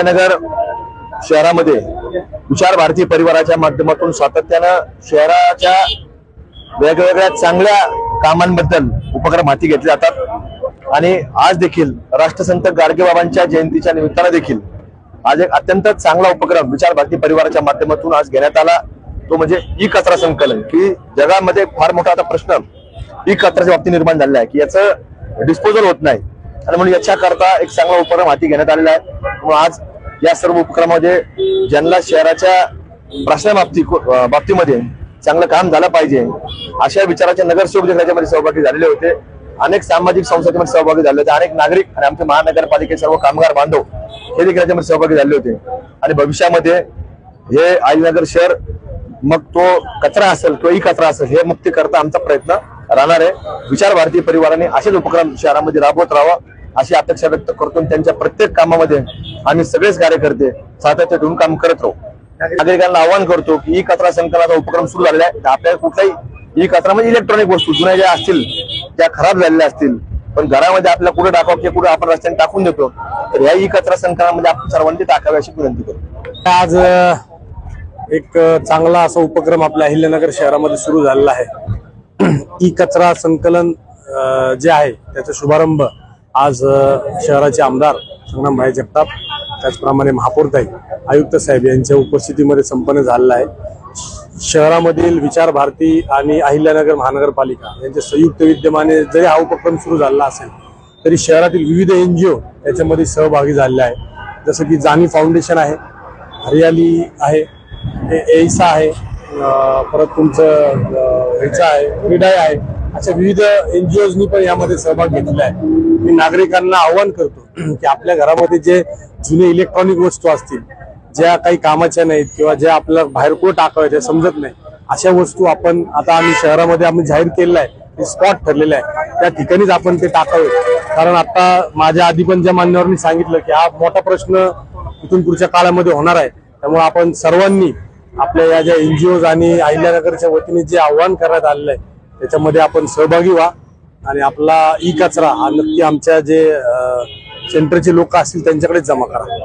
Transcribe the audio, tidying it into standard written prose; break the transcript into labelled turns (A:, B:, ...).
A: नगर शहरामध्ये विचार भारती परिवाराच्या माध्यमातून सातत्यानं शहराच्या वेगवेगळ्या चांगल्या कामांबद्दल उपक्रम हाती घेतले जातात आणि आज देखील राष्ट्रसंत गाडगेबाबांच्या जयंतीच्या निमित्तानं देखील आज एक अत्यंत चांगला उपक्रम विचार भारती परिवाराच्या माध्यमातून आज घेण्यात आला, तो म्हणजे ई कचरा संकलन। की जगामध्ये फार मोठा आता प्रश्न ई कचऱ्याच्या बाबतीत निर्माण झालेला आहे की याचं डिस्पोजल होत नाही आणि म्हणून याच्याकरता एक चांगला उपक्रम हाती घेण्यात आलेला आहे। आज या सर्व उपक्रमामध्ये ज्यांना शहराच्या बाबतीमध्ये चांगलं काम झालं पाहिजे अशा विचाराचे नगरसेवक याच्यामध्ये सहभागी झालेले होते, अनेक सामाजिक संस्थांमध्ये सहभागी झाले होते, अनेक नागरिक आणि आमचे महानगरपालिकेचे सर्व कामगार बांधव हे देखील याच्यामध्ये सहभागी झाले होते। आणि भविष्यामध्ये हे अहिल्यानगर शहर मग तो कचरा असेल किंवा ई कचरा असेल हे मुक्ती करता आमचा प्रयत्न राहणार आहे। विचार भारती परिवाराने असेच उपक्रम शहरामध्ये राबवत राहावा अशी अपेक्षा व्यक्त करतो। त्यांच्या प्रत्येक कामामध्ये आम्ही सगळेच कार्यकर्ते सातत्य ठेवून काम करत राहू। नागरिकांना आवाहन करतो की ई कचरा संकलनाचा उपक्रम सुरू झालेला आहे। आपल्याला कुठलाही ई कचरा म्हणजे इलेक्ट्रॉनिक वस्तू जुन्या ज्या असतील त्या खराब झालेल्या असतील पण घरामध्ये आपल्याला कुठे टाकावं की कुठे आपण रस्त्याने टाकून देतो, तर या ई कचरा संकलनामध्ये आपण सर्वांनी टाकावे अशी विनंती करतो।
B: आज एक चांगला असा उपक्रम आपल्या अहिल्यानगर शहरामध्ये सुरू झालेला आहे। ई कचरा संकलन जे आहे त्याचा शुभारंभ आज शहराचे आमदार संग्रामभाई जगताप त्याचप्रमाणे महापौरताई आयुक्त साहेब यांच्या उपस्थितीमध्ये संपन्न झालेला आहे। शहरामधील विचार भारती आणि अहिल्यानगर महानगरपालिका यांच्या संयुक्त विद्यमाने जरी हा उपक्रम सुरू झाला असेल तरी शहरातील विविध NGO याच्यामध्ये सहभागी झालेले आहे, जसं की जानी फाउंडेशन आहे, हरियाली आहे, एसा आहे, परत तुमचं ह्याचा आहे, क्रीडाय आहे, अशा विविध NGOजनी पण यामध्ये सहभाग घेतलेला आहे। मी नागरिकांना आवाहन करतो की आपल्या घरामध्ये जे जुने इलेक्ट्रॉनिक वस्तू असतील ज्या काही कामाच्या नाहीत किंवा ज्या आपल्याला बाहेर कुठे टाकाव्या ते समजत नाही अशा वस्तू आपण आता आम्ही शहरामध्ये आम्ही जाहीर केलेलं आहे, ते स्पॉट ठरलेलं आहे, त्या ठिकाणीच आपण ते टाकावे। कारण आता माझ्या आधी पण ज्या मान्यवरांनी सांगितलं की हा मोठा प्रश्न इथून पुढच्या काळामध्ये होणार आहे, त्यामुळे आपण सर्वांनी आपल्या या ज्या NGOज आणि अहिल्यानगरच्या वतीने जे आव्हान करण्यात आलेलं आहे त्याच्यामध्ये आपण सहभागी व्हा आणि आपला ई कचरा हा नक्की आमच्या जे सेंटरचे लोक असतील त्यांच्याकडेच जमा करा।